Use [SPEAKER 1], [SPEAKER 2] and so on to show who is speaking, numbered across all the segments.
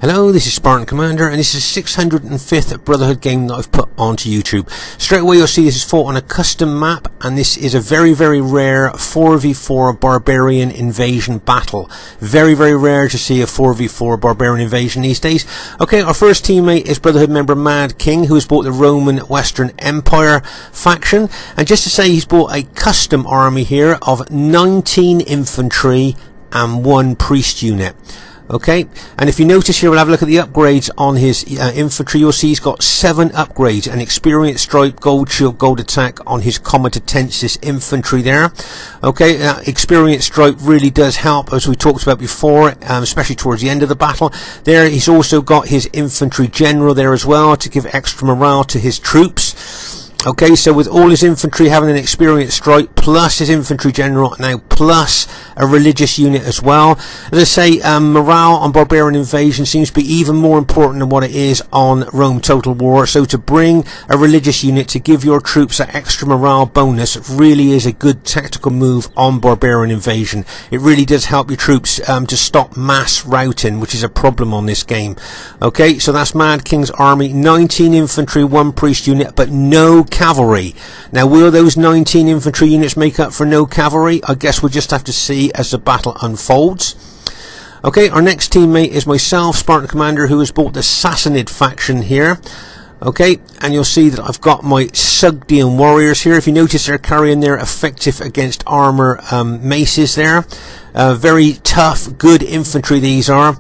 [SPEAKER 1] Hello, this is Spartan Commander, and this is the 605th Brotherhood game that I've put onto YouTube. Straight away you'll see this is fought on a custom map, and this is a very, very rare 4v4 Barbarian Invasion battle. Very, very rare to see a 4v4 Barbarian Invasion these days. Okay, our first teammate is Brotherhood member Mad King, who has bought the Roman Western Empire faction. And just to say, he's bought a custom army here of 19 infantry and 1 priest unit. Okay, and if you notice here, we'll have a look at the upgrades on his infantry. You'll see he's got 7 upgrades: an experience stripe, gold shield, gold attack on his comitatensis infantry there. Okay, experience stripe really does help, as we talked about before, especially towards the end of the battle. There, he's also got his infantry general there as well to give extra morale to his troops. Okay, so with all his infantry having an experience stripe, plus his infantry general now, plus a religious unit as well. As I say, morale on Barbarian Invasion seems to be even more important than what it is on Rome Total War. So to bring a religious unit to give your troops that extra morale bonus really is a good tactical move on Barbarian Invasion. It really does help your troops to stop mass routing, which is a problem on this game. Okay, so that's Mad King's army: 19 infantry, 1 priest unit, but no cavalry. Now, will those 19 infantry units make up for no cavalry? I guess we'll just have to see as the battle unfolds. Okay, our next teammate is myself, Spartan Commander, who has bought the Sassanid faction here. Okay, and you'll see that I've got my Sugdian warriors here. If you notice, they're carrying their effective against armor maces there. Very tough, good infantry these are.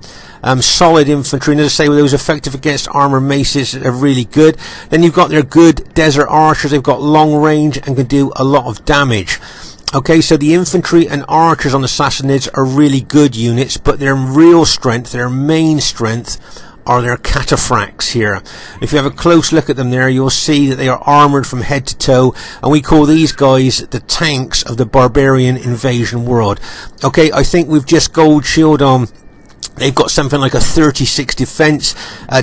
[SPEAKER 1] Solid infantry, and as I say, with those effective against armor maces are really good. Then you've got their good desert archers. They've got long range and can do a lot of damage. Okay, so the infantry and archers on the Sassanids are really good units, but their real strength, their main strength, are their cataphracts here. If you have a close look at them there, you'll see that they are armoured from head to toe, and we call these guys the tanks of the Barbarian Invasion world. Okay, I think we've just gold shield on. They've got something like a 36 defense.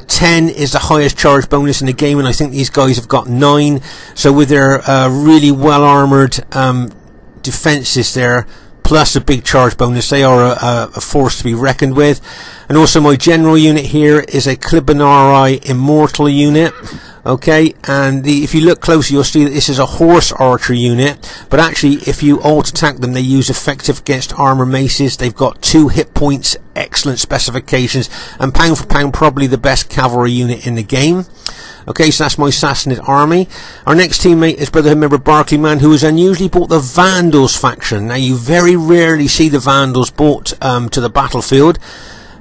[SPEAKER 1] 10 is the highest charge bonus in the game, and I think these guys have got 9. So with their really well armoured defences there, plus a big charge bonus, they are a force to be reckoned with. And also my general unit here is a Clibanarii Immortal unit. Okay, and if you look closer, you'll see that this is a horse archer unit, but actually if you alt attack them, they use effective against armor maces. They've got 2 hit points, excellent specifications, and pound for pound probably the best cavalry unit in the game. Okay, so that's my Sassanid army. Our next teammate is Brotherhood member Barclayman, who has unusually bought the Vandals faction. Now, you very rarely see the Vandals brought to the battlefield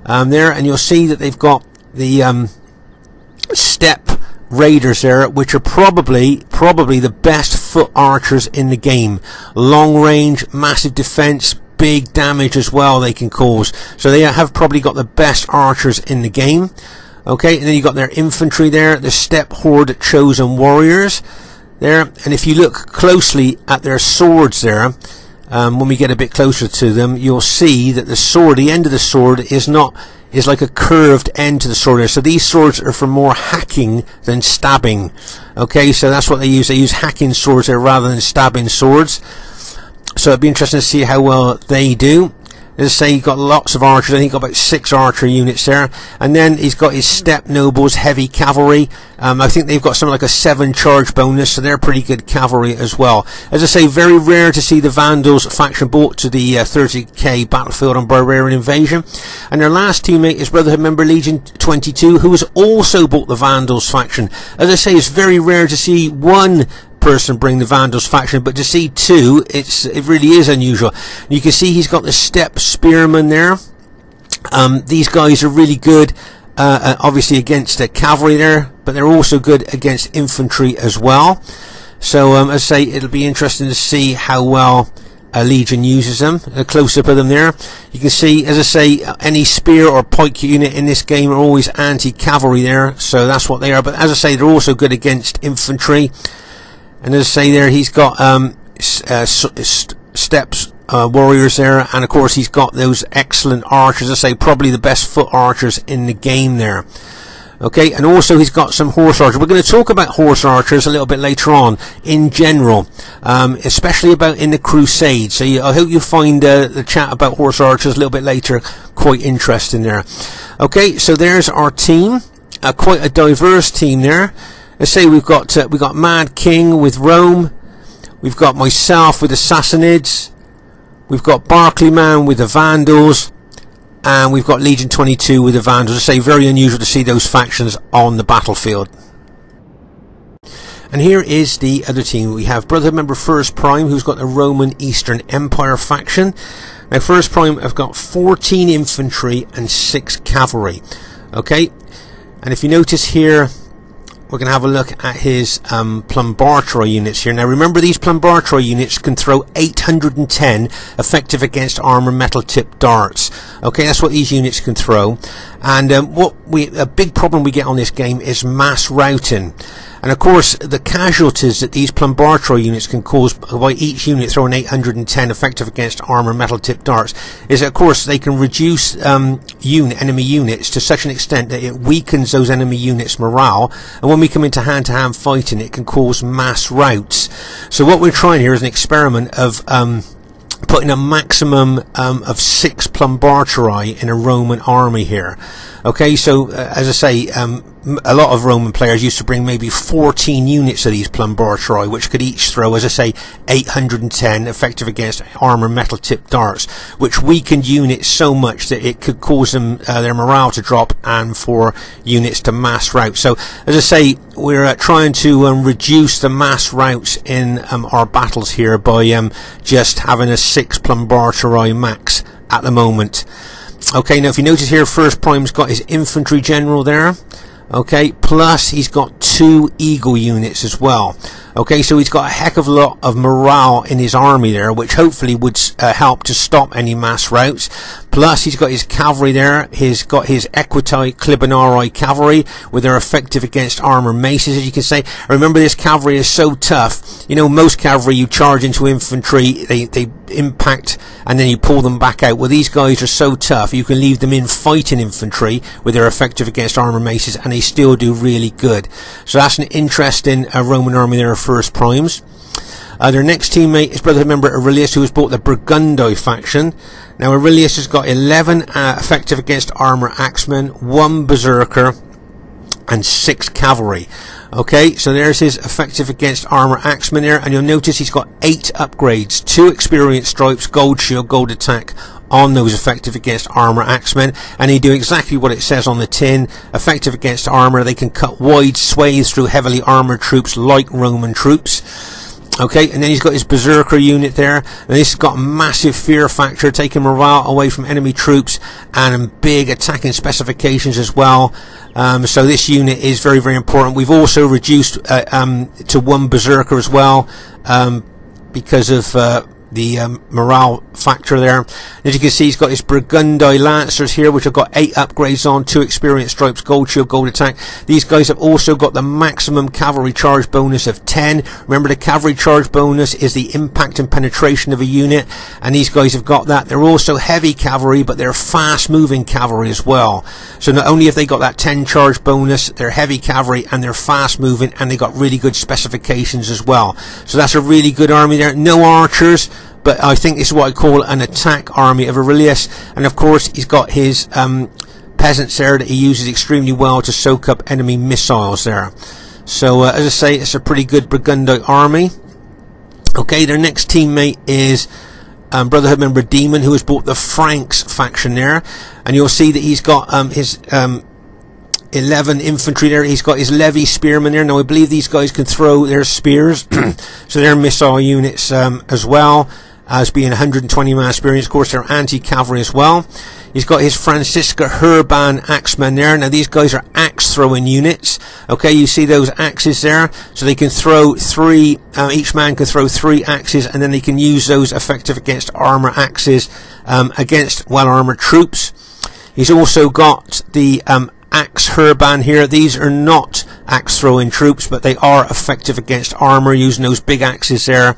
[SPEAKER 1] there, and you'll see that they've got the steppe raiders there, which are probably the best foot archers in the game. Long range, massive defense, big damage as well they can cause. So they have probably got the best archers in the game. Okay, and then you got their infantry there, the steppe horde chosen warriors there. And if you look closely at their swords there, when we get a bit closer to them, you'll see that the sword, the end of the sword is like a curved end to the sword there. So these swords are for more hacking than stabbing. Okay, so that's what they use. They use hacking swords there rather than stabbing swords. So it'd be interesting to see how well they do. As I say, he's got lots of archers. I think he's got about 6 archer units there. And then he's got his steppe nobles, heavy cavalry. I think they've got something like a 7 charge bonus, so they're pretty good cavalry as well. As I say, very rare to see the Vandals faction brought to the 30k battlefield on Barbarian Invasion. And their last teammate is Brotherhood member Legion 22, who has also bought the Vandals faction. As I say, it's very rare to see one person bring the Vandals faction, but to see 2, it really is unusual. You can see he's got the steppe spearmen there. These guys are really good obviously against the cavalry there, but they're also good against infantry as well. So as I say, it'll be interesting to see how well Legion uses them. A close-up of them there. You can see, as I say, any spear or pike unit in this game are always anti-cavalry there, so that's what they are. But as I say, they're also good against infantry. And as I say there, he's got steppes warriors there, and of course he's got those excellent archers. As I say, probably the best foot archers in the game there. Okay, and also he's got some horse archers. We're going to talk about horse archers a little bit later on in general, especially about in the Crusade. So I hope you find the chat about horse archers a little bit later quite interesting there. Okay, so there's our team, quite a diverse team there. Let's say we've got Mad King with Rome, we've got myself with the Sassanids, we've got Barclayman with the Vandals, and we've got Legion 22 with the Vandals. I say very unusual to see those factions on the battlefield. And here is the other team. We have Brotherhood member First Prime, who's got the Roman Eastern Empire faction. Now First Prime have got 14 infantry and 6 cavalry. Okay, and if you notice here, we're going to have a look at his Plumbartri units here. Now remember, these Plumbartri units can throw 810 effective against armor metal tipped darts. Okay, that's what these units can throw. And a big problem we get on this game is mass routing. And of course, the casualties that these Plumbartri units can cause by each unit throwing 810 effective against armor metal tipped darts is that, of course, they can reduce enemy units to such an extent that it weakens those enemy units' morale. And when we come into hand-to-hand fighting, it can cause mass routs. So what we're trying here is an experiment of putting a maximum of 6 Plumbartri in a Roman army here. Okay, so as I say, a lot of Roman players used to bring maybe 14 units of these Plumbartri, which could each throw, as I say, 810 effective against armor metal tipped darts, which weakened units so much that it could cause them their morale to drop and for units to mass rout. So as I say, we're trying to reduce the mass routes in our battles here by just having a 6 Plumbartri max at the moment. Okay, now if you notice here, First Prime's got his infantry general there. Okay, plus he's got 2 eagle units as well. Okay, so he's got a heck of a lot of morale in his army there, which hopefully would help to stop any mass routes. Plus he's got his cavalry there. He's got his Equitae Clibanarii cavalry, with their effective against armor maces, as you can say. Remember, this cavalry is so tough. You know, most cavalry, you charge into infantry, they impact, and then you pull them back out. Well, these guys are so tough, you can leave them in fighting infantry with their effective against armor maces, and they still do really good. So that's an interesting Roman army there, First Primes. Their next teammate is Brotherhood member Aurelius, who has bought the Burgundi faction. Now Aurelius has got 11 effective against armor axemen, 1 berserker, and 6 cavalry. Okay, so there's his effective against armor axemen there, and you'll notice he's got 8 upgrades, 2 experience stripes, gold shield, gold attack on those effective against armor axemen, and they do exactly what it says on the tin. Effective against armor, they can cut wide swathes through heavily armored troops like Roman troops. Okay, and then he's got his berserker unit there, and this has got a massive fear factor, taking morale away from enemy troops, and big attacking specifications as well. So this unit is very, very important. We've also reduced to 1 berserker as well, because of the morale factor there. As you can see, he's got his Burgundi Lancers here, which have got 8 upgrades on, 2 experience stripes, gold shield, gold attack. These guys have also got the maximum cavalry charge bonus of 10. Remember, the cavalry charge bonus is the impact and penetration of a unit, and these guys have got that. They're also heavy cavalry, but they're fast moving cavalry as well. So not only have they got that 10 charge bonus, they're heavy cavalry and they're fast moving, and they got really good specifications as well. So that's a really good army there. No archers, but I think this is what I call an attack army of Aurelius. And of course, he's got his peasants there that he uses extremely well to soak up enemy missiles there. So as I say, it's a pretty good Burgundi army. Okay, their next teammate is Brotherhood member Demon, who has bought the Franks faction there, and you'll see that he's got his 11 infantry there. He's got his levy spearmen there. Now I believe these guys can throw their spears, so they're missile units as well as being 120 man experience. Of course, they're anti-cavalry as well. He's got his Francisca Herban axemen there. Now these guys are axe throwing units. Okay, you see those axes there, so they can throw 3. Each man can throw 3 axes, and then they can use those effective against armor axes against well armored troops. He's also got the axe Herban here. These are not axe throwing troops, but they are effective against armor, using those big axes there.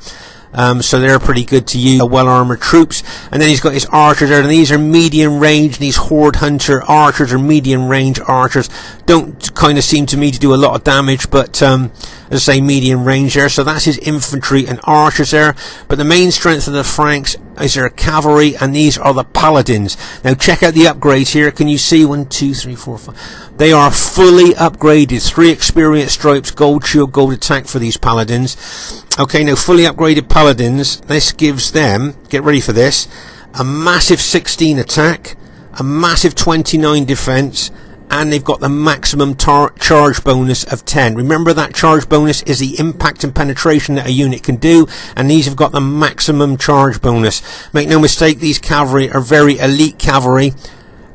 [SPEAKER 1] so they're pretty good to use, well armored troops. And then he's got his archers there, and these are medium range. These horde hunter archers are medium range archers. Don't kind of seem to me to do a lot of damage, but as I say, medium range there. So that's his infantry and archers there. But the main strength of the Franks is their cavalry, and these are the paladins. Now check out the upgrades here. Can you see 1, 2, 3, 4, 5? They are fully upgraded. 3 experience stripes, gold shield, gold attack for these paladins. Okay, now fully upgraded paladins. This gives them, get ready for this, a massive 16 attack, a massive 29 defense, and they've got the maximum charge bonus of 10. Remember, that charge bonus is the impact and penetration that a unit can do, and these have got the maximum charge bonus. Make no mistake, these cavalry are very elite cavalry,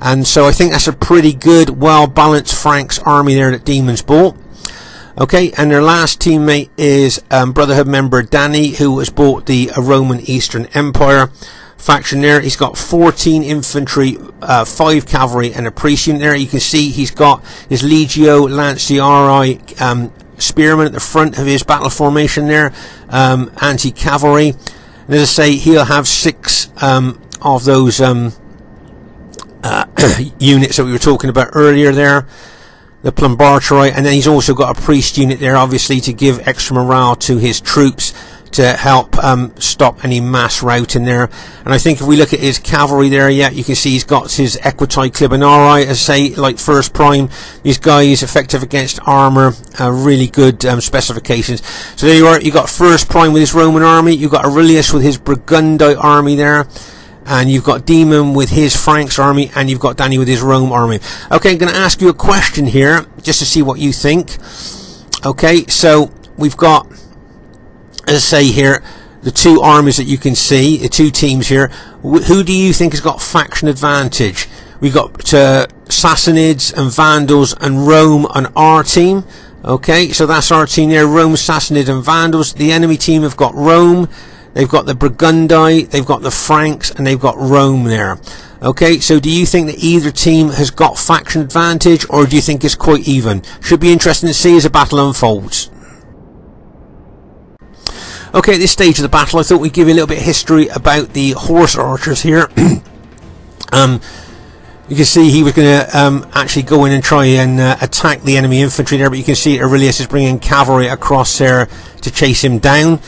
[SPEAKER 1] and so I think that's a pretty good, well-balanced Franks army there that Demons bought. Okay, and their last teammate is Brotherhood member Danny, who has bought the Roman Eastern Empire faction there. He's got 14 infantry, 5 cavalry, and a priest unit there. You can see he's got his Legio Lanciarii spearmen at the front of his battle formation there, anti-cavalry. And as I say, he'll have 6 of those units that we were talking about earlier there, the Plumbarturi, and then he's also got a priest unit there, obviously, to give extra morale to his troops to help stop any mass routing there. And I think if we look at his cavalry there, yeah, you can see he's got his Equiti Clibanarii, as I say, like first prime. These guys effective against armor, really good specifications. So there you are. You got first prime with his Roman army. You've got Aurelius with his Burgundi army there. And you've got Demon with his Franks army, and you've got Danny with his Rome army. Okay, I'm going to ask you a question here, just to see what you think. Okay, so we've got, as I say here, the 2 armies that you can see, the 2 teams here. Who do you think has got faction advantage? We've got Sassanids and Vandals and Rome on our team. Okay, so that's our team there, Rome, Sassanids and Vandals. The enemy team have got Rome. They've got the Burgundi, they've got the Franks, and they've got Rome there. Okay, so do you think that either team has got faction advantage, or do you think it's quite even? Should be interesting to see as the battle unfolds. Okay, at this stage of the battle, I thought we'd give you a little bit of history about the horse archers here. You can see he was going to actually go in and try and attack the enemy infantry there, but you can see Aurelius is bringing cavalry across there to chase him down.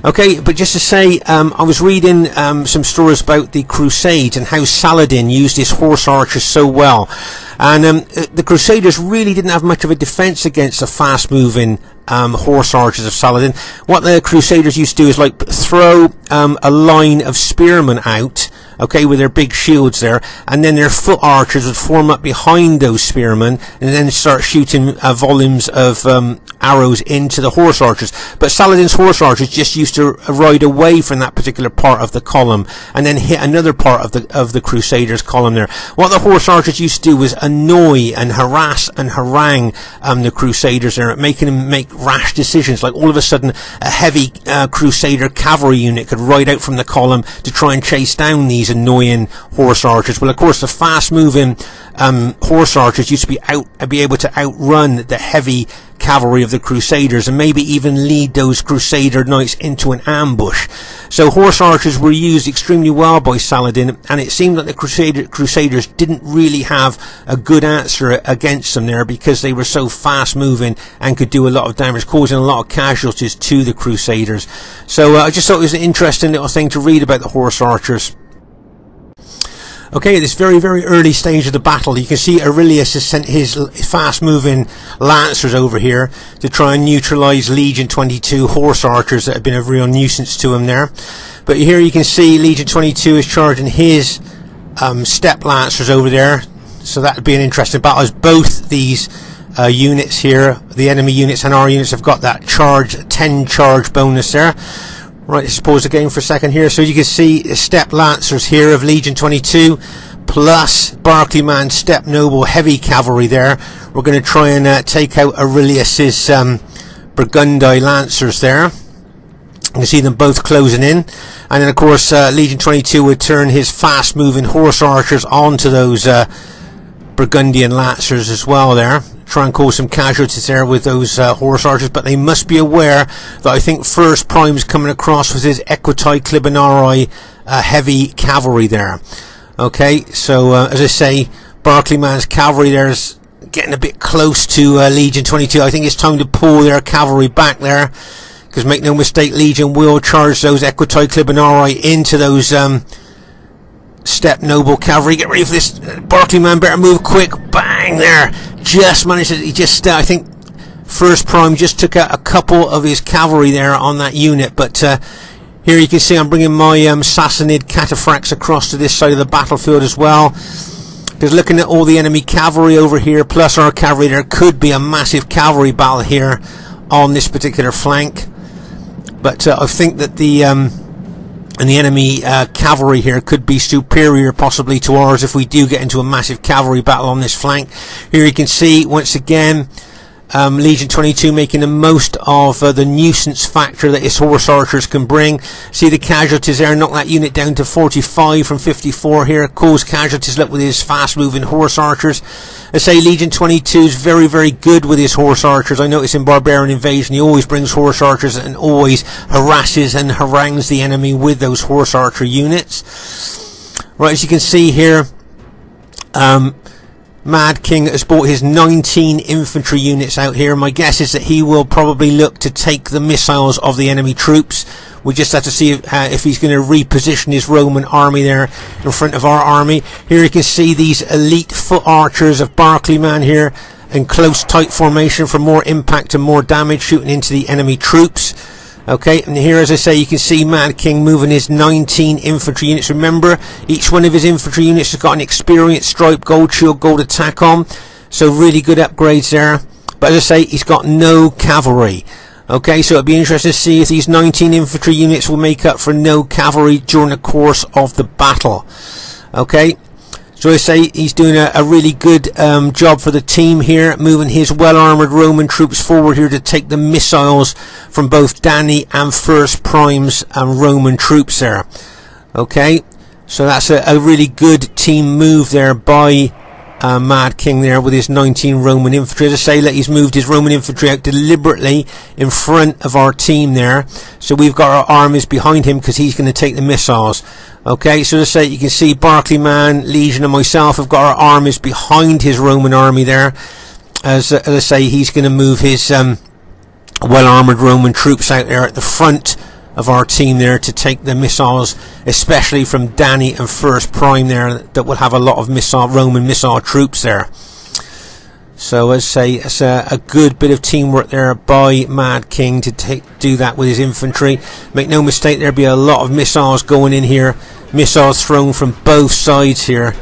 [SPEAKER 1] Okay, but just to say, I was reading some stories about the Crusades and how Saladin used his horse archers so well. And the Crusaders really didn't have much of a defense against the fast-moving horse archers of Saladin. What the Crusaders used to do is like throw a line of spearmen out, okay, with their big shields there, and then their foot archers would form up behind those spearmen and then start shooting volumes of arrows into the horse archers. But Saladin's horse archers just used to ride away from that particular part of the column and then hit another part of the Crusaders' column there. What the horse archers used to do was annoy and harass and harangue the Crusaders there, making them make rash decisions. Like all of a sudden a heavy Crusader cavalry unit could ride out from the column to try and chase down these annoying horse archers. Well, of course, the fast-moving horse archers used to be able to outrun the heavy cavalry of the Crusaders and maybe even lead those Crusader knights into an ambush. So horse archers were used extremely well by Saladin, and it seemed that the Crusaders didn't really have a good answer against them there because they were so fast-moving and could do a lot of damage, causing a lot of casualties to the Crusaders. So I just thought it was an interesting little thing to read about the horse archers. Okay, at this very, very early stage of the battle, you can see Aurelius has sent his fast-moving lancers over here to try and neutralise Legion 22 horse archers that have been a real nuisance to him there. But here you can see Legion 22 is charging his step lancers over there, so that would be an interesting battle, as both these units here, the enemy units and our units, have got that 10 charge bonus there. Right, let's pause the game for a second here. So you can see the step lancers here of Legion 22 plus Barclayman step noble heavy cavalry there. We're going to try and take out Aurelius's Burgundi lancers there. You can see them both closing in, and then of course Legion 22 would turn his fast moving horse archers onto those Burgundian lancers as well there, try and cause some casualties there with those horse archers, but they must be aware that I think First Prime's coming across with his Equitai Clibanarii heavy cavalry there. Okay, so as I say, Barclayman's cavalry there is getting a bit close to Legion 22. I think it's time to pull their cavalry back there, because make no mistake, Legion will charge those Equitai Clibanarii into those Step Noble cavalry. Get ready for this. Barclayman better move quick. Bang there. Just managed to, he just, I think First Prime just took out a couple of his cavalry there on that unit. But here you can see I'm bringing my Sassanid cataphracts across to this side of the battlefield as well. Because looking at all the enemy cavalry over here, plus our cavalry, there could be a massive cavalry battle here on this particular flank. But I think that the enemy cavalry here could be superior possibly to ours if we do get into a massive cavalry battle on this flank. Here you can see once again Legion 22 making the most of the nuisance factor that his horse archers can bring. See the casualties there, knock that unit down to 45 from 54 here, cause casualties, look, with his fast moving horse archers. I say Legion 22 is very, very good with his horse archers. I notice in Barbarian Invasion he always brings horse archers and always harasses and harangues the enemy with those horse archer units. Right, as you can see here, Mad King has brought his 19 infantry units out here. My guess is that he will probably look to take the missiles of the enemy troops. We just have to see if he's going to reposition his Roman army there in front of our army. Here you can see these elite foot archers of Barclayman here in close tight formation for more impact and more damage, shooting into the enemy troops. Okay, and here, as I say, you can see Mad King moving his 19 infantry units. Remember, each one of his infantry units has got an experienced stripe, gold shield, gold attack on. So really good upgrades there. But as I say, he's got no cavalry. Okay, so it'll be interesting to see if these 19 infantry units will make up for no cavalry during the course of the battle. Okay, so I say he's doing a really good job for the team here, moving his well-armoured Roman troops forward here to take the missiles from both Danny and First Prime's Roman troops there. Okay, so that's a really good team move there by Mad King there with his 19 Roman infantry. As I say, he's moved his Roman infantry out deliberately in front of our team there, so we've got our armies behind him because he's going to take the missiles. Okay, so as I say, you can see Barclayman, Legion and myself have got our armies behind his Roman army there. As I say, he's going to move his well-armoured Roman troops out there at the front of our team there to take the missiles, especially from Danny and First Prime there, that will have a lot of Roman missile troops there. So as I say, it's a good bit of teamwork there by Mad King to do that with his infantry. Make no mistake, there'll be a lot of missiles going in here, missiles thrown from both sides here.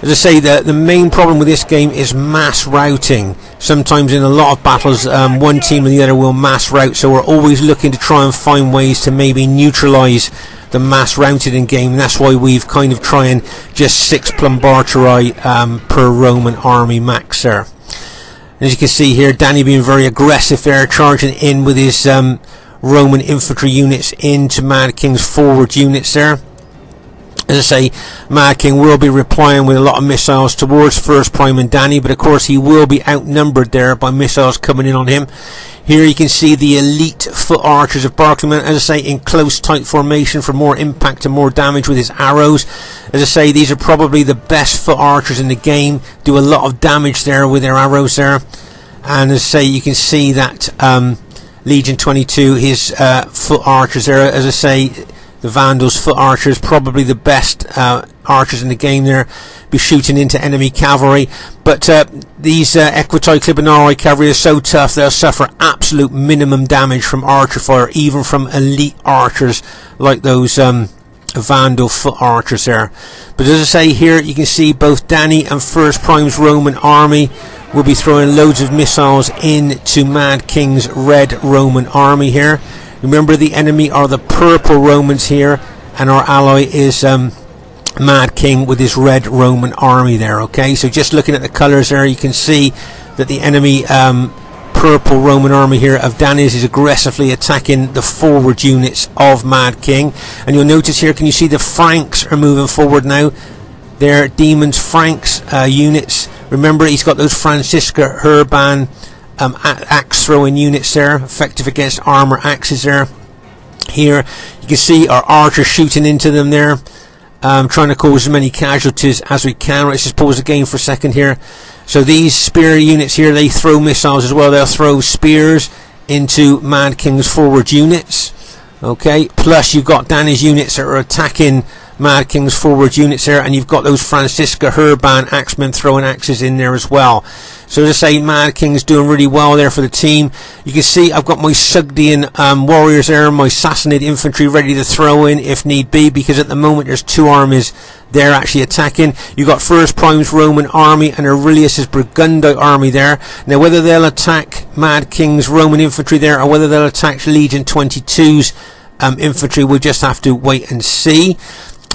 [SPEAKER 1] As I say, the main problem with this game is mass routing. Sometimes in a lot of battles, one team or the other will mass route, so we're always looking to try and find ways to maybe neutralise the mass routed in game, and that's why we've kind of trying just 6 Plumbarturi per Roman army max there. As you can see here, Danny being very aggressive there, charging in with his Roman infantry units into Mad King's forward units there. As I say, Mad King will be replying with a lot of missiles towards First Prime and Danny, but of course he will be outnumbered there by missiles coming in on him. Here you can see the elite foot archers of Barclayman, as I say, in close tight formation for more impact and more damage with his arrows. As I say, these are probably the best foot archers in the game, do a lot of damage there with their arrows there. And as I say, you can see that Legion 22, his foot archers there, as I say, the Vandals foot archers, probably the best archers in the game there, be shooting into enemy cavalry. But these Equitai Clibanarii cavalry are so tough, they'll suffer absolute minimum damage from archer fire, even from elite archers like those Vandal foot archers there. But as I say, here you can see both Danny and First Prime's Roman army will be throwing loads of missiles into Mad King's red Roman army here. Remember, the enemy are the purple Romans here, and our ally is Mad King with his red Roman army there. Okay, so just looking at the colours there, you can see that the enemy purple Roman army here of Danny's is aggressively attacking the forward units of Mad King. And you'll notice here, can you see the Franks are moving forward now? They're Demons Franks units Remember, he's got those Francisca Herban axe throwing units there, effective against armor axes there. Here you can see our archers shooting into them there, trying to cause as many casualties as we can. Let's just pause the game for a second here. So these spear units here, they throw missiles as well. They'll throw spears into Mad King's forward units. Okay, plus you've got Danny's units that are attacking Mad King's forward units there, and you've got those Francisca Herban axemen throwing axes in there as well. So as I say, Mad King's doing really well there for the team. You can see I've got my Sugdian warriors there, my Sassanid infantry ready to throw in if need be, because at the moment there's two armies they're actually attacking. You've got First Prime's Roman army and Aurelius's Burgundite army there. Now whether they'll attack Mad King's Roman infantry there or whether they'll attack Legion 22's infantry, we'll just have to wait and see.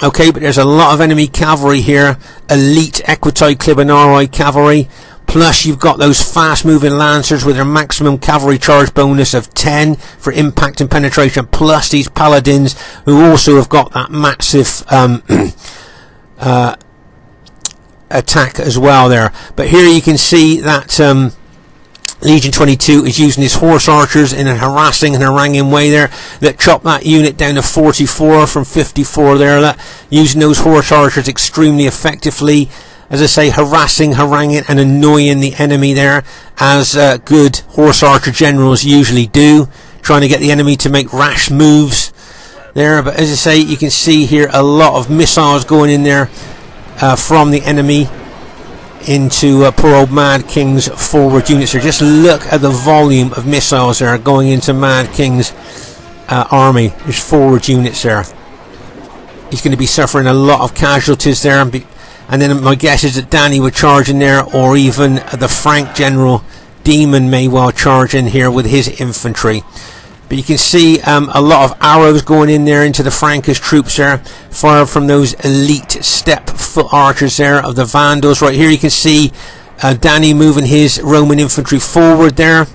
[SPEAKER 1] Okay, but there's a lot of enemy cavalry here, elite Equitai Clibanarii cavalry, plus you've got those fast moving lancers with their maximum cavalry charge bonus of 10 for impact and penetration, plus these paladins who also have got that massive attack as well there. But here you can see that Legion 22 is using his horse archers in a harassing and haranguing way there, that chop that unit down to 44 from 54 there, that using those horse archers extremely effectively, as I say, harassing, haranguing and annoying the enemy there, as good horse archer generals usually do, trying to get the enemy to make rash moves there. But as I say, you can see here a lot of missiles going in there from the enemy into poor old Mad King's forward units there. Just look at the volume of missiles that are going into Mad King's army, his forward units there. He's going to be suffering a lot of casualties there, and then my guess is that Danny would charge in there, or even the Frank General Demon may well charge in here with his infantry. But you can see a lot of arrows going in there into the Frankish troops there, fired from those elite step foot archers there of the Vandals. Right here you can see Danny moving his Roman infantry forward there.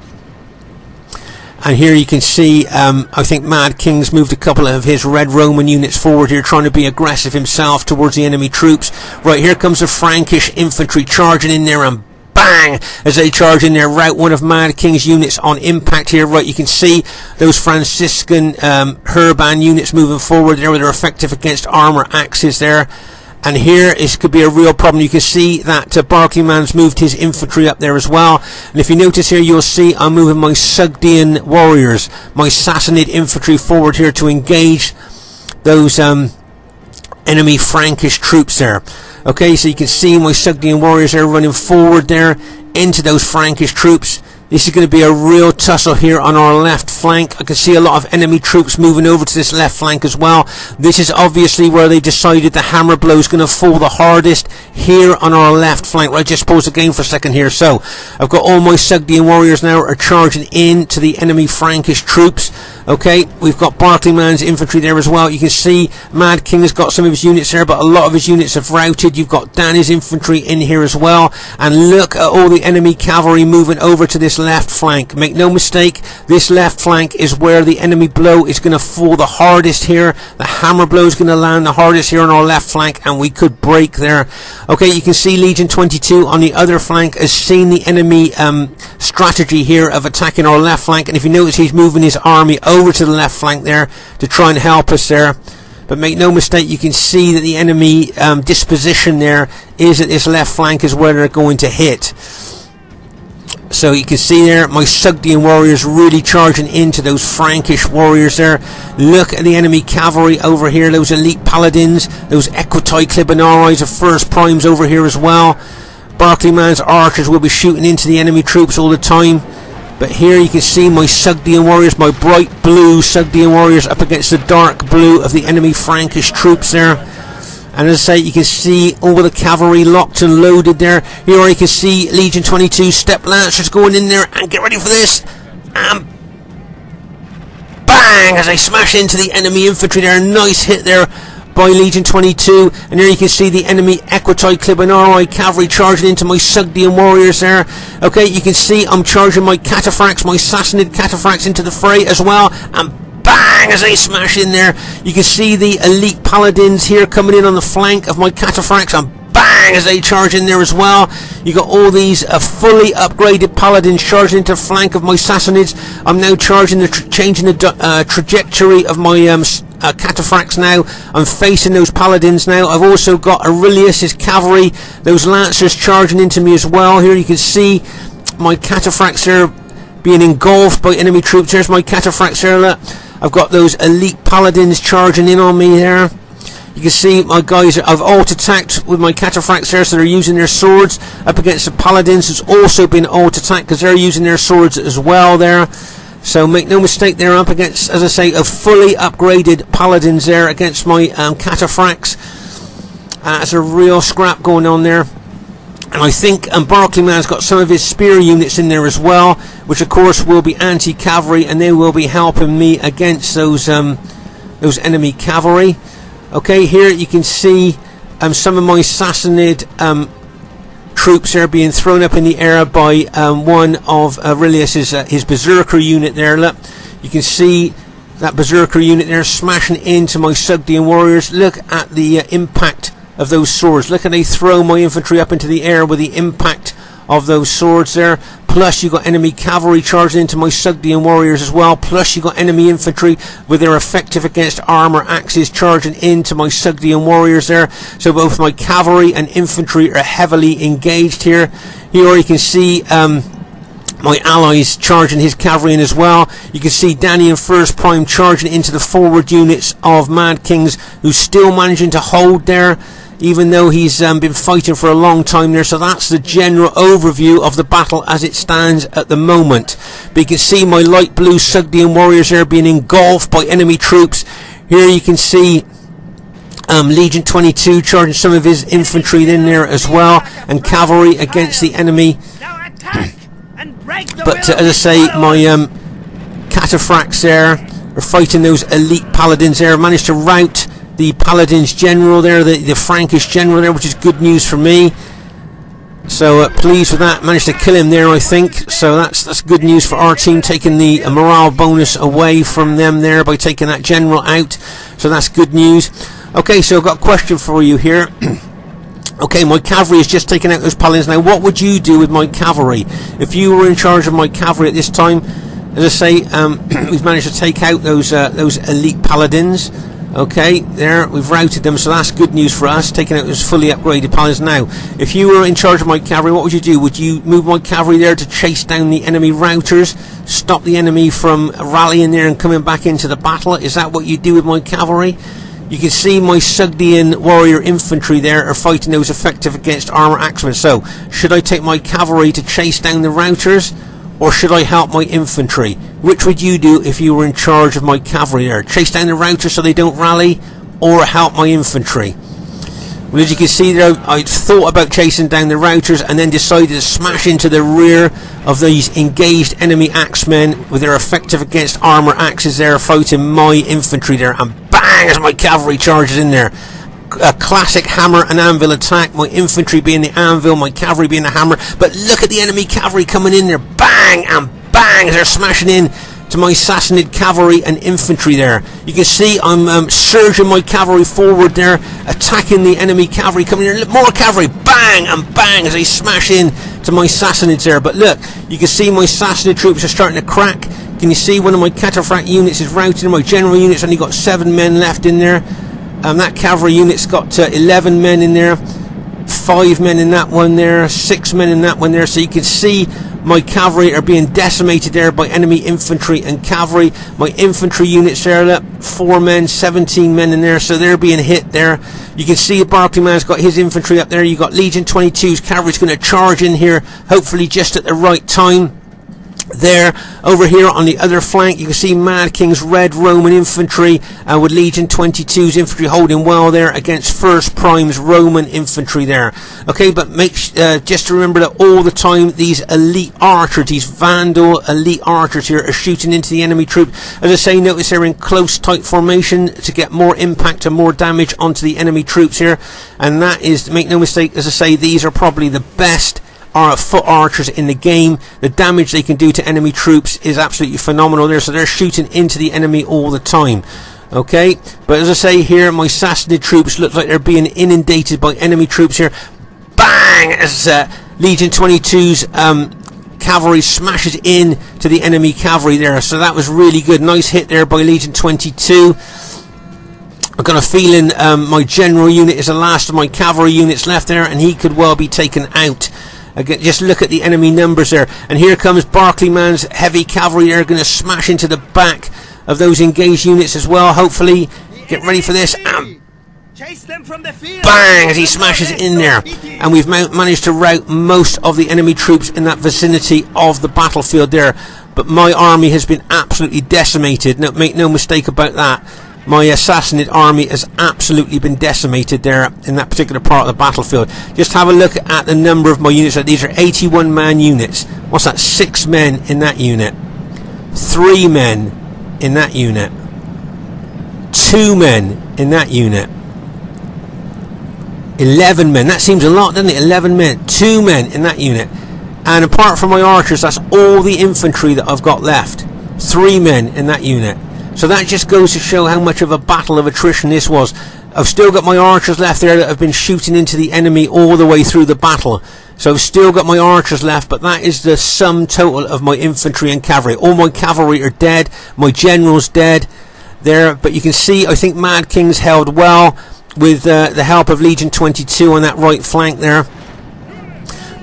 [SPEAKER 1] And here you can see, I think Mad King's moved a couple of his red Roman units forward here, trying to be aggressive himself towards the enemy troops. Right here comes the Frankish infantry charging in there, and bang, as they charge in there, rout one of Mad King's units on impact here. Right, you can see those Franciscan Herban units moving forward there, with their effective against armor axes there. And here it could be a real problem. You can see that Barclayman's moved his infantry up there as well. And if you notice here, you'll see I'm moving my Sugdian warriors, my Sassanid infantry forward here to engage those enemy Frankish troops there. Okay, so you can see my Sugdian warriors there running forward there into those Frankish troops. This is going to be a real tussle here on our left flank. I can see a lot of enemy troops moving over to this left flank as well. This is obviously where they decided the hammer blow is going to fall the hardest, here on our left flank. Right, just pause the game for a second here. So I've got all my Sugdian warriors now are charging in to the enemy Frankish troops. Okay, we've got Barclayman's infantry there as well. You can see Mad King has got some of his units there, but a lot of his units have routed. You've got Danny's infantry in here as well. And look at all the enemy cavalry moving over to this left flank. Make no mistake, this left flank is where the enemy blow is going to fall the hardest here. The hammer blow is going to land the hardest here on our left flank, and we could break there. Okay, you can see Legion 22 on the other flank has seen the enemy strategy here of attacking our left flank, and if you notice, he's moving his army over to the left flank there to try and help us there. But make no mistake, you can see that the enemy disposition there is that this left flank is where they're going to hit. So you can see there my Sugdian warriors really charging into those Frankish warriors there. Look at the enemy cavalry over here, those elite paladins, those Equitai Clibanarii of First Primes over here as well. Barclayman's archers will be shooting into the enemy troops all the time. But here you can see my Sugdian warriors, my bright blue Sugdian warriors up against the dark blue of the enemy Frankish troops there. And as I say, you can see all the cavalry locked and loaded there. Here you can see Legion 22 step lancers going in there, and get ready for this. And bang, as they smash into the enemy infantry there. Nice hit there by Legion 22. And here you can see the enemy Equitai Clibanarii cavalry charging into my Sugdian warriors there. Okay, you can see I'm charging my cataphracts, my Sassanid cataphracts into the fray as well. And bang, as they smash in there. You can see the elite paladins here coming in on the flank of my cataphracts, and bang, as they charge in there as well. You got all these fully upgraded paladins charging into flank of my Sassanids. I'm now charging changing the trajectory of my cataphracts now. I'm facing those paladins now. I've also got Aurelius's cavalry, those lancers charging into me as well. Here you can see my cataphracts there being engulfed by enemy troops. There's my cataphracts there. Look. I've got those elite paladins charging in on me there. You can see my guys, I've alt-attacked with my cataphracts there, so they're using their swords up against the paladins. It's also been alt-attacked because they're using their swords as well there. So make no mistake, they're up against, as I say, a fully upgraded paladins there against my cataphracts. It's a real scrap going on there. And I think Barclay Man's got some of his spear units in there as well, which of course will be anti-cavalry, and they will be helping me against those enemy cavalry. Okay, here you can see some of my Sassanid troops there being thrown up in the air by one of Aurelius's his berserker unit there. Look, you can see that berserker unit there smashing into my Sogdian warriors. Look at the impact of those swords. Look how they throw my infantry up into the air with the impact of those swords there. Plus you got enemy cavalry charging into my Sogdian warriors as well. Plus you got enemy infantry with their effective against armor axes charging into my Sogdian warriors there. So both my cavalry and infantry are heavily engaged here. Here you can see my allies charging his cavalry in as well. You can see Danny and First Prime charging into the forward units of Mad Kings, who's still managing to hold there, even though he's been fighting for a long time there. So that's the general overview of the battle as it stands at the moment. But you can see my light blue Sogdian warriors there being engulfed by enemy troops. Here you can see Legion 22 charging some of his infantry in there as well, and cavalry against the enemy. But as I say, my cataphracts there are fighting those elite paladins there. I've managed to rout the paladins general there, the Frankish general there, which is good news for me. So pleased with that. Managed to kill him there, I think. So that's good news for our team, taking the morale bonus away from them there by taking that general out. So that's good news. Okay, so I've got a question for you here. Okay, my cavalry has just taken out those paladins. Now, what would you do with my cavalry if you were in charge of my cavalry at this time? As I say, we've managed to take out those elite paladins. Okay, there, we've routed them, so that's good news for us, taking out those fully upgraded paladins. Now, if you were in charge of my cavalry, what would you do? Would you move my cavalry there to chase down the enemy routers, stop the enemy from rallying there and coming back into the battle? Is that what you do with my cavalry? You can see my Sogdian warrior infantry there are fighting those effective against armor axemen. So, should I take my cavalry to chase down the routers, or should I help my infantry? Which would you do if you were in charge of my cavalry there? Chase down the routers so they don't rally, or help my infantry? Well, as you can see there, I thought about chasing down the routers and then decided to smash into the rear of these engaged enemy axemen with their effective against armor axes there, fighting my infantry there, and bang as my cavalry charges in there. A classic hammer and anvil attack, my infantry being the anvil, my cavalry being the hammer. But look at the enemy cavalry coming in there, bang and bang as they're smashing in to my Sassanid cavalry and infantry there. You can see I'm surging my cavalry forward there, attacking the enemy cavalry coming in. Look, more cavalry, bang and bang as they smash in to my Sassanids there. But look, you can see my Sassanid troops are starting to crack. Can you see one of my cataphract units is routed, and my general unit's only got 7 men left in there. That cavalry unit's got 11 men in there, 5 men in that one there, 6 men in that one there. So you can see my cavalry are being decimated there by enemy infantry and cavalry. My infantry units there, look, 4 men, 17 men in there, so they're being hit there. You can see Barclay Man's got his infantry up there. You got Legion 22's cavalry's going to charge in here, hopefully just at the right time. There, over here on the other flank, you can see Mad King's Red Roman infantry with Legion 22's infantry holding well there against First Prime's Roman infantry there. Okay, but make just to remember that all the time these elite archers, these Vandal elite archers here are shooting into the enemy troop. As I say, notice they're in close tight formation to get more impact and more damage onto the enemy troops here. And that is, make no mistake, as I say, these are probably the best foot archers in the game. The damage they can do to enemy troops is absolutely phenomenal there, so they're shooting into the enemy all the time. Okay, but as I say here, my Sassanid troops look like they're being inundated by enemy troops here. Bang! As Legion 22's cavalry smashes in to the enemy cavalry there. So that was really good. Nice hit there by Legion 22. I've got a feeling my general unit is the last of my cavalry units left there, and he could well be taken out. Again, just look at the enemy numbers there. And here comes Barclayman's heavy cavalry. They're going to smash into the back of those engaged units as well. Hopefully, get ready for this.
[SPEAKER 2] Chase them from the field.
[SPEAKER 1] Bang! As he smashes in there. And we've managed to rout most of the enemy troops in that vicinity of the battlefield there. But my army has been absolutely decimated. No, make no mistake about that. My Sassanid army has absolutely been decimated there in that particular part of the battlefield. Just have a look at the number of my units. These are 81-man units. What's that? 6 men in that unit. 3 men in that unit. 2 men in that unit. 11 men. That seems a lot, doesn't it? 11 men. 2 men in that unit. And apart from my archers, that's all the infantry that I've got left. 3 men in that unit. So that just goes to show how much of a battle of attrition this was. I've still got my archers left there that have been shooting into the enemy all the way through the battle. So I've still got my archers left, but that is the sum total of my infantry and cavalry. All my cavalry are dead. My general's dead there. But you can see, I think Mad King's held well with the help of Legion 22 on that right flank there.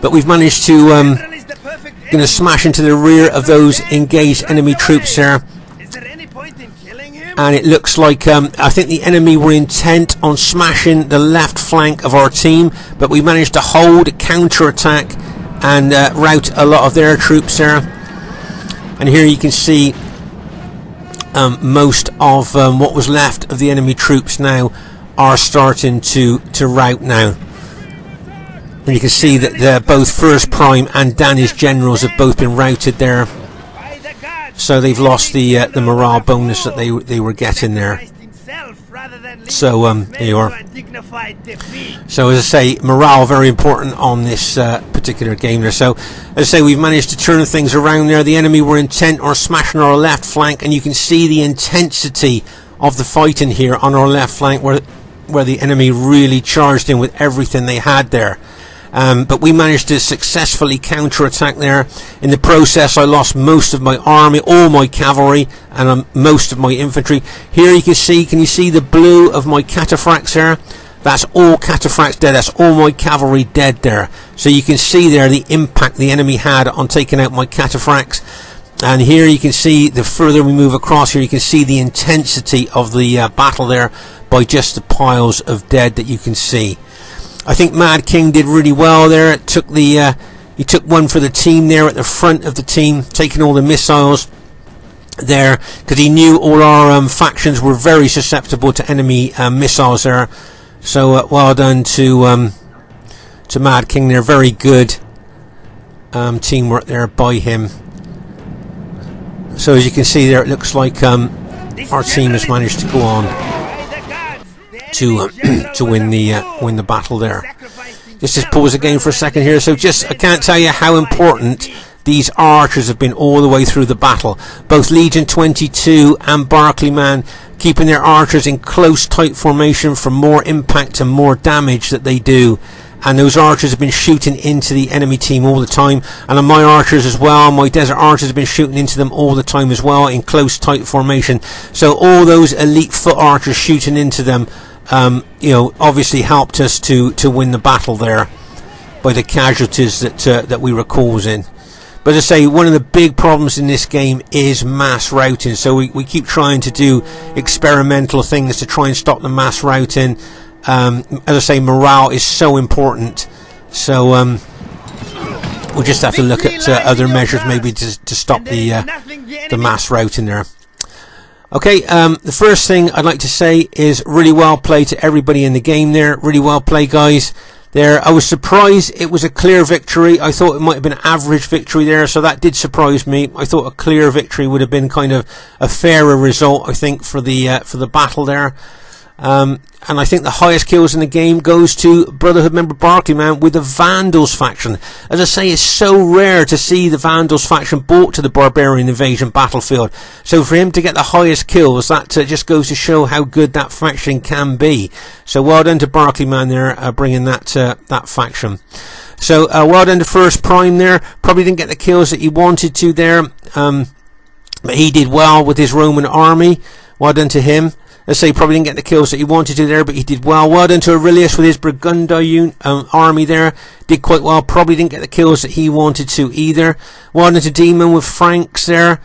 [SPEAKER 1] But we've managed to going to smash into the rear of those engaged enemy troops there. And it looks like I think the enemy were intent on smashing the left flank of our team, but we managed to hold, counter-attack, and rout a lot of their troops there. And here you can see most of what was left of the enemy troops now are starting to rout now. And you can see that both First Prime and Danny's generals have both been routed there. So they've lost the morale bonus that they were getting there. So there you are. So as I say, morale very important on this particular game there. So as I say, we've managed to turn things around there. The enemy were intent on smashing our left flank, and you can see the intensity of the fighting here on our left flank, where the enemy really charged in with everything they had there. But we managed to successfully counter-attack there. In the process, I lost most of my army, all my cavalry, and most of my infantry. Here you can you see the blue of my cataphracts there? That's all cataphracts dead. That's all my cavalry dead there. So you can see there the impact the enemy had on taking out my cataphracts. And here you can see, the further we move across here, you can see the intensity of the battle there by just the piles of dead that you can see. I think Mad King did really well there. It took he took one for the team there at the front of the team, taking all the missiles there, because he knew all our factions were very susceptible to enemy missiles there. So well done to Mad King there. Very good teamwork there by him. So as you can see there, it looks like our team has managed to go on to win the battle there. Just pause again for a second here. So I can't tell you how important these archers have been all the way through the battle. Both Legion 22 and Barclayman keeping their archers in close tight formation for more impact and more damage that they do. And those archers have been shooting into the enemy team all the time. And on my archers as well, my desert archers have been shooting into them all the time as well in close tight formation. So all those elite foot archers shooting into them you know, obviously helped us to win the battle there by the casualties that we were causing. But as I say, one of the big problems in this game is mass routing. So we keep trying to do experimental things to try and stop the mass routing. As I say, morale is so important. So we'll just have to look at other measures maybe to stop the mass routing there. Okay, the first thing I'd like to say is really well played to everybody in the game there. Really well played, guys. There, I was surprised it was a clear victory. I thought it might have been an average victory there, so that did surprise me. I thought a clear victory would have been kind of a fairer result, I think, for the battle there. And I think the highest kills in the game goes to Brotherhood member Barkley Man with the Vandals faction. As I say, it's so rare to see the Vandals faction brought to the Barbarian Invasion battlefield. So for him to get the highest kills, that just goes to show how good that faction can be. So well done to Barkley Man there, bringing that that faction. So well done to First Prime there. Probably didn't get the kills that he wanted to there, but he did well with his Roman army. Well done to him. Let's say probably didn't get the kills that he wanted to there, but he did well. Well done to Aurelius with his Burgundi army there. Did quite well. Probably didn't get the kills that he wanted to either. Well done to Demon with Franks there.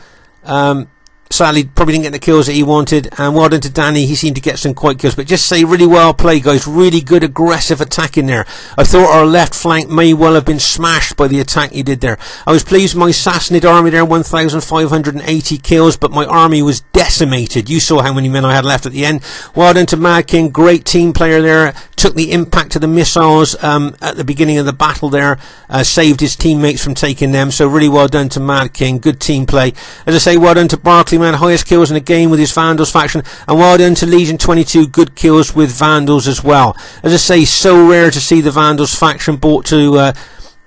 [SPEAKER 1] Sadly, probably didn't get the kills that he wanted. And well done to Danny. He seemed to get some quite kills. But just say really well played, guys. Really good aggressive attack in there. I thought our left flank may well have been smashed by the attack he did there. I was pleased with my Sassanid army there. 1,580 kills. But my army was decimated. You saw how many men I had left at the end. Well done to Mad King. Great team player there. Took the impact of the missiles at the beginning of the battle there. Saved his teammates from taking them. So really well done to Mad King. Good team play. As I say, well done to Barkley Man. Highest kills in the game with his Vandals faction. And well done to Legion 22. Good kills with Vandals as well. As I say, so rare to see the Vandals faction brought to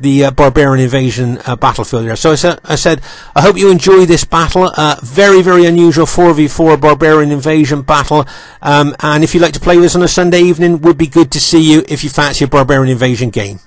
[SPEAKER 1] the Barbarian Invasion battlefield there. So I said, I hope you enjoy this battle. Very, very unusual 4v4 Barbarian Invasion battle. And if you'd like to play with us on a Sunday evening, would be good to see you if you fancy a Barbarian Invasion game.